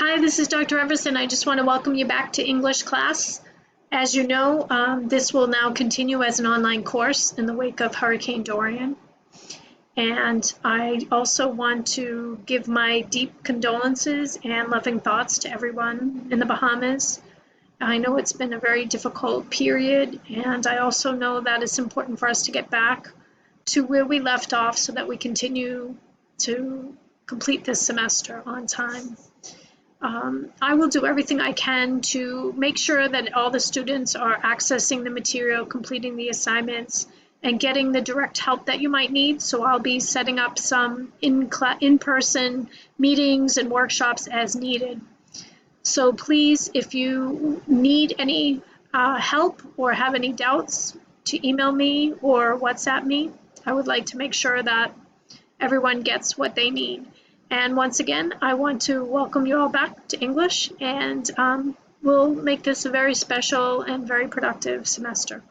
Hi, this is Dr. Everson. I just want to welcome you back to English class. As you know, this will now continue as an online course in the wake of Hurricane Dorian. And I also want to give my deep condolences and loving thoughts to everyone in the Bahamas. I know it's been a very difficult period, and I also know that it's important for us to get back to where we left off so that we continue to complete this semester on time. I will do everything I can to make sure that all the students are accessing the material, completing the assignments, and getting the direct help that you might need. So I'll be setting up some in-person meetings and workshops as needed. So please, if you need any help or have any doubts, to email me or WhatsApp me. I would like to make sure that everyone gets what they need. And once again, I want to welcome you all back to English, and we'll make this a very special and very productive semester.